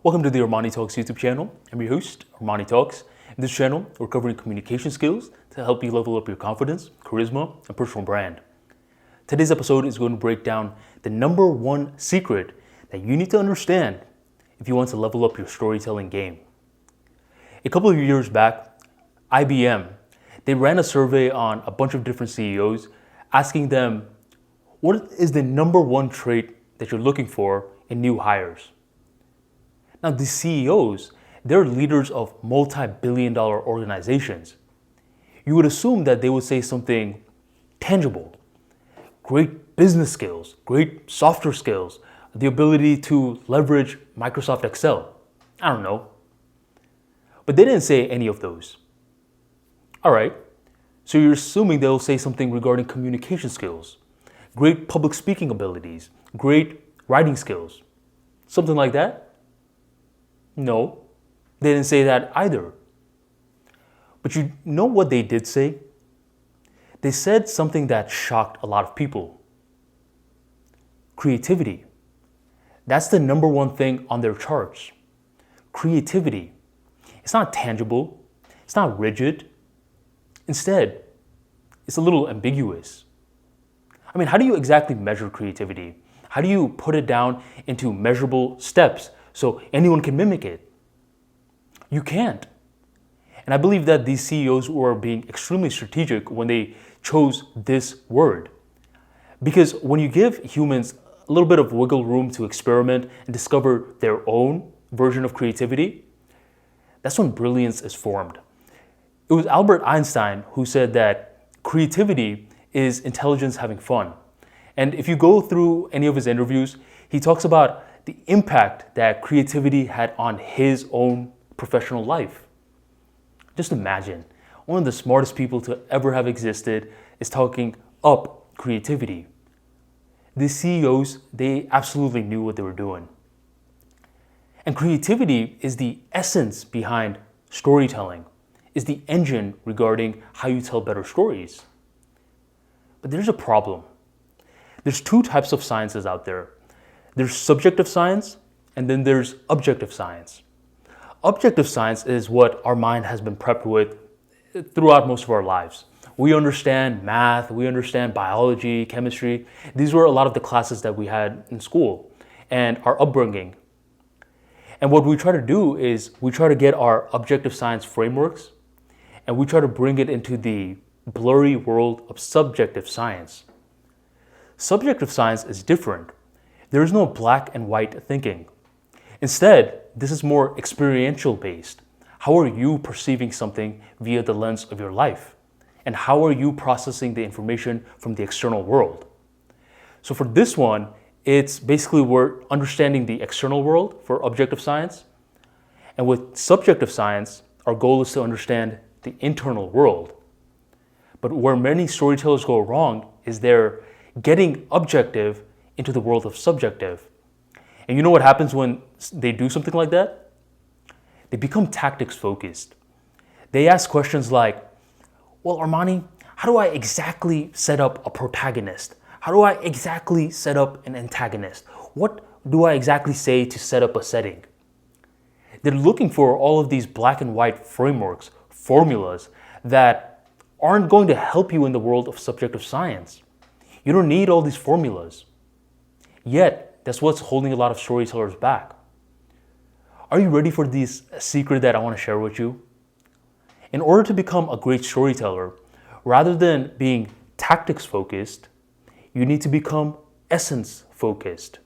Welcome to the Armani Talks YouTube channel. I'm your host, Armani Talks. In this channel, we're covering communication skills to help you level up your confidence, charisma, and personal brand. Today's episode is going to break down the number one secret that you need to understand if you want to level up your storytelling game. A couple of years back, IBM, they ran a survey on a bunch of different CEOs asking them, what is the number one trait that you're looking for in new hires? Now, these CEOs, they're leaders of multi-billion-dollar organizations. You would assume that they would say something tangible, great business skills, great software skills, the ability to leverage Microsoft Excel. I don't know. But they didn't say any of those. All right, so you're assuming they'll say something regarding communication skills, great public speaking abilities, great writing skills, something like that? No, they didn't say that either. But you know what they did say? They said something that shocked a lot of people. Creativity. That's the number one thing on their charts. Creativity. It's not tangible. It's not rigid. Instead, it's a little ambiguous. I mean, how do you exactly measure creativity? How do you put it down into measurable steps so anyone can mimic it? You can't. And I believe that these CEOs were being extremely strategic when they chose this word. Because when you give humans a little bit of wiggle room to experiment and discover their own version of creativity, that's when brilliance is formed. It was Albert Einstein who said that creativity is intelligence having fun. And if you go through any of his interviews, he talks about the impact that creativity had on his own professional life. Just imagine, one of the smartest people to ever have existed is talking up creativity. These CEOs, they absolutely knew what they were doing. And creativity is the essence behind storytelling, is the engine regarding how you tell better stories. But there's a problem. There's two types of sciences out there. There's subjective science, and then there's objective science. Objective science is what our mind has been prepped with throughout most of our lives. We understand math, we understand biology, chemistry. These were a lot of the classes that we had in school and our upbringing. And what we try to do is we try to get our objective science frameworks and we try to bring it into the blurry world of subjective science. Subjective science is different. There is no black and white thinking. Instead, this is more experiential-based. How are you perceiving something via the lens of your life? And how are you processing the information from the external world? So for this one, it's basically we're understanding the external world for objective science. And with subjective science, our goal is to understand the internal world. But where many storytellers go wrong is they're getting objective into the world of subjective. And you know what happens when they do something like that? They become tactics focused. They ask questions like, well, Armani, how do I exactly set up a protagonist? How do I exactly set up an antagonist? What do I exactly say to set up a setting? They're looking for all of these black and white frameworks, formulas that aren't going to help you in the world of subjective science. You don't need all these formulas. Yet, that's what's holding a lot of storytellers back. Are you ready for this secret that I want to share with you? In order to become a great storyteller, rather than being tactics focused, you need to become essence focused.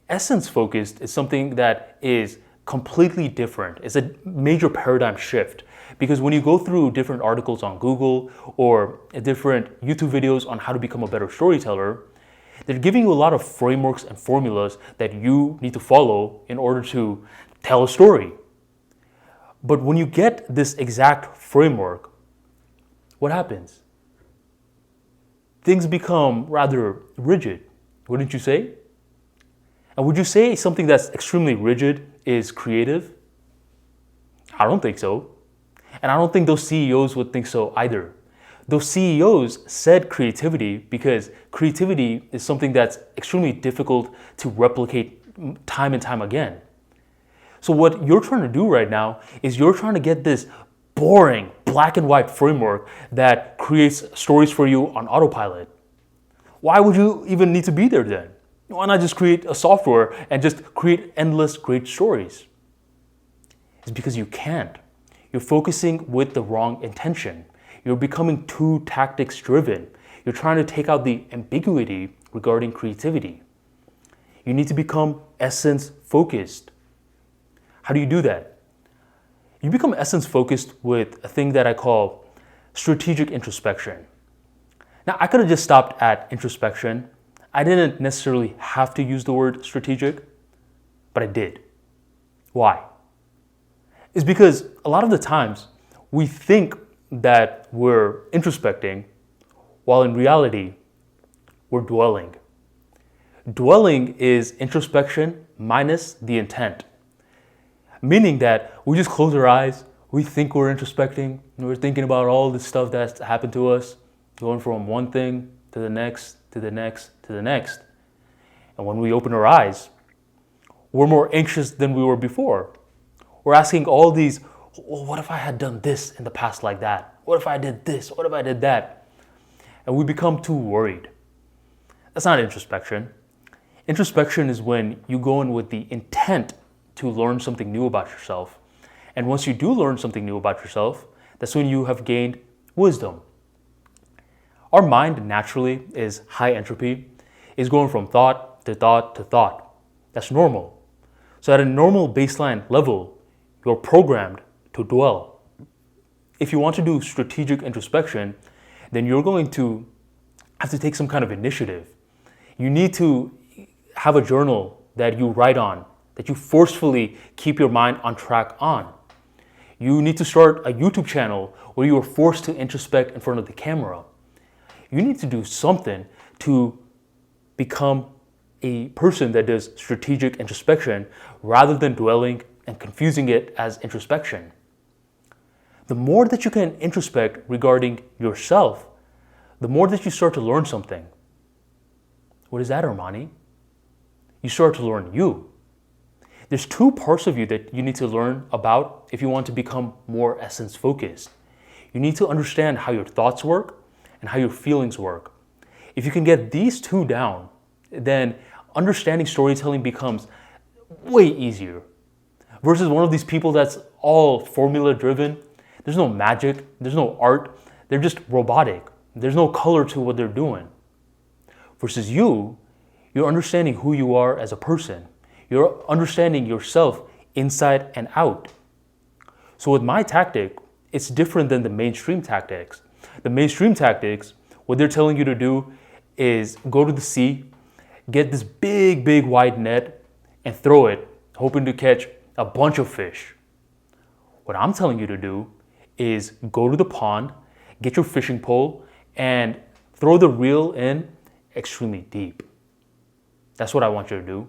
Essence focused is something that is completely different. It's a major paradigm shift because when you go through different articles on Google or different YouTube videos on how to become a better storyteller, they're giving you a lot of frameworks and formulas that you need to follow in order to tell a story. But when you get this exact framework, what happens? Things become rather rigid, wouldn't you say? And would you say something that's extremely rigid is creative? I don't think so. And I don't think those CEOs would think so either. Those CEOs said creativity because creativity is something that's extremely difficult to replicate time and time again. So what you're trying to do right now is you're trying to get this boring black and white framework that creates stories for you on autopilot. Why would you even need to be there then? Why not just create a software and just create endless great stories? It's because you can't. You're focusing with the wrong intention. You're becoming too tactics driven. You're trying to take out the ambiguity regarding creativity. You need to become essence focused. How do you do that? You become essence focused with a thing that I call strategic introspection. Now, I could have just stopped at introspection. I didn't necessarily have to use the word strategic, but I did. Why? It's because a lot of the times we think that we're introspecting, while in reality, we're dwelling. Dwelling is introspection minus the intent, meaning that we just close our eyes, we think we're introspecting, and we're thinking about all the stuff that's happened to us, going from one thing to the next, to the next, to the next. And when we open our eyes, we're more anxious than we were before. We're asking all these, well, what if I had done this in the past like that? What if I did this? What if I did that? And we become too worried. That's not introspection. Introspection is when you go in with the intent to learn something new about yourself. And once you do learn something new about yourself, that's when you have gained wisdom. Our mind naturally is high entropy, is going from thought to thought to thought. That's normal. So at a normal baseline level, you're programmed to dwell. If you want to do strategic introspection, then you're going to have to take some kind of initiative. You need to have a journal that you write on, that you forcefully keep your mind on track on. You need to start a YouTube channel where you are forced to introspect in front of the camera. You need to do something to become a person that does strategic introspection rather than dwelling and confusing it as introspection. The more that you can introspect regarding yourself, the more that you start to learn something. What is that, Armani? You start to learn you. There's two parts of you that you need to learn about if you want to become more essence focused. You need to understand how your thoughts work and how your feelings work. If you can get these two down, then understanding storytelling becomes way easier. Versus one of these people that's all formula driven. There's no magic, there's no art, they're just robotic. There's no color to what they're doing. Versus you're understanding who you are as a person. You're understanding yourself inside and out. So with my tactic, it's different than the mainstream tactics. The mainstream tactics, what they're telling you to do is go to the sea, get this big wide net and throw it, hoping to catch a bunch of fish. What I'm telling you to do is go to the pond, get your fishing pole, and throw the reel in extremely deep. That's what I want you to do.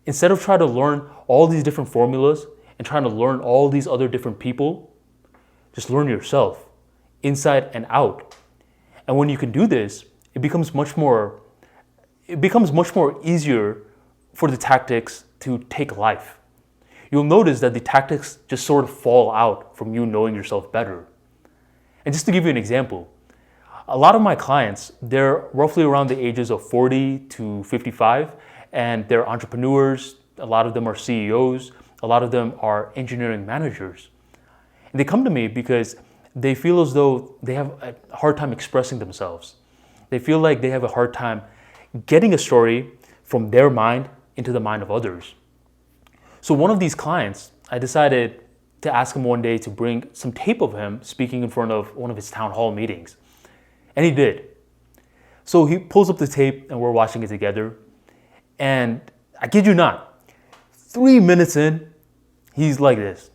Instead of trying to learn all these different formulas and trying to learn all these other different people, just learn yourself, inside and out. And when you can do this, it becomes much more easier for the tactics to take life. You'll notice that the tactics just sort of fall out from you knowing yourself better. And just to give you an example, a lot of my clients, they're roughly around the ages of 40 to 55, and they're entrepreneurs. A lot of them are CEOs. A lot of them are engineering managers. And they come to me because they feel as though they have a hard time expressing themselves. They feel like they have a hard time getting a story from their mind into the mind of others. So one of these clients, I decided to ask him one day to bring some tape of him speaking in front of one of his town hall meetings. And he did. So he pulls up the tape and we're watching it together. And I kid you not, 3 minutes in, he's like this.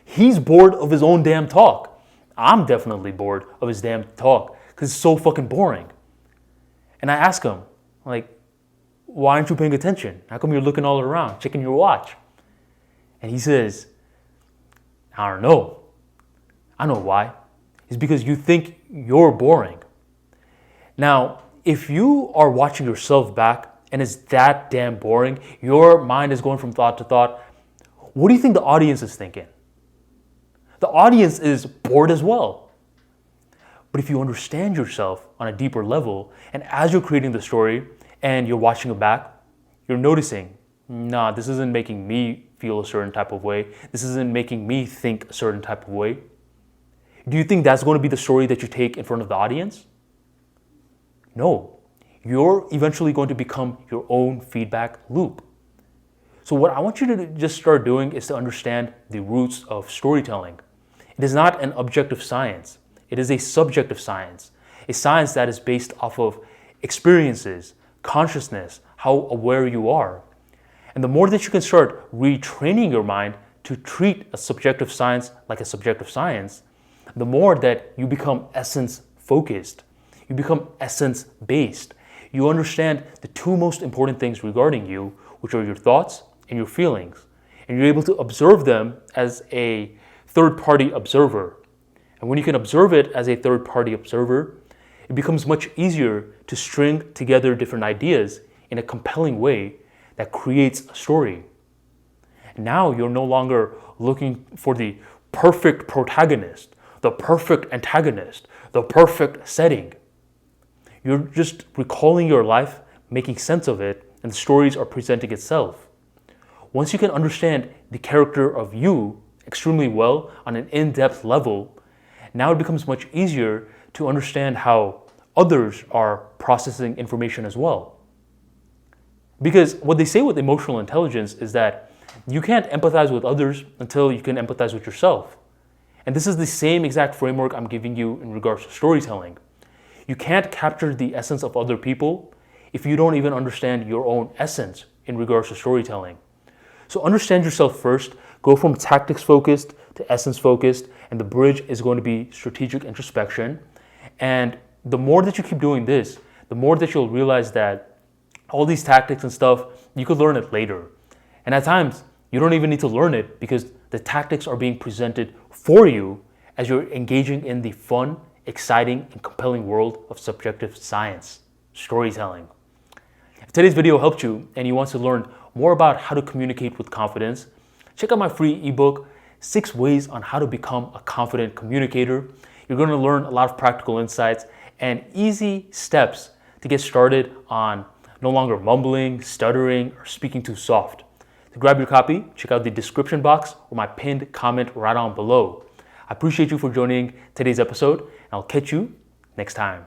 He's bored of his own damn talk. I'm definitely bored of his damn talk because it's so fucking boring. And I ask him, like, why aren't you paying attention? How come you're looking all around, checking your watch? And he says, I don't know. I know why. It's because you think you're boring. Now, if you are watching yourself back and it's that damn boring, your mind is going from thought to thought, what do you think the audience is thinking? The audience is bored as well. But if you understand yourself on a deeper level, and as you're creating the story and you're watching it back, you're noticing, nah, this isn't making me feel a certain type of way. This isn't making me think a certain type of way. Do you think that's going to be the story that you take in front of the audience? No. You're eventually going to become your own feedback loop. So what I want you to just start doing is to understand the roots of storytelling. It is not an objective science. It is a subjective science, a science that is based off of experiences, consciousness, how aware you are. And the more that you can start retraining your mind to treat a subjective science like a subjective science, the more that you become essence-focused, you become essence-based. You understand the two most important things regarding you, which are your thoughts and your feelings. And you're able to observe them as a third-party observer. And when you can observe it as a third-party observer, it becomes much easier to string together different ideas in a compelling way that creates a story. Now you're no longer looking for the perfect protagonist, the perfect antagonist, the perfect setting. You're just recalling your life, making sense of it, and the stories are presenting itself. Once you can understand the character of you extremely well on an in-depth level, now it becomes much easier to understand how others are processing information as well. Because what they say with emotional intelligence is that you can't empathize with others until you can empathize with yourself. And this is the same exact framework I'm giving you in regards to storytelling. You can't capture the essence of other people if you don't even understand your own essence in regards to storytelling. So understand yourself first, go from tactics focused to essence focused, and the bridge is going to be strategic introspection. And the more that you keep doing this, the more that you'll realize that all these tactics and stuff, you could learn it later. And at times, you don't even need to learn it because the tactics are being presented for you as you're engaging in the fun, exciting, and compelling world of subjective science, storytelling. If today's video helped you and you want to learn more about how to communicate with confidence, check out my free ebook, 6 Ways on How to Become a Confident Communicator. You're going to learn a lot of practical insights and easy steps to get started on no longer mumbling, stuttering, or speaking too soft. To grab your copy, check out the description box or my pinned comment right on below. I appreciate you for joining today's episode, and I'll catch you next time.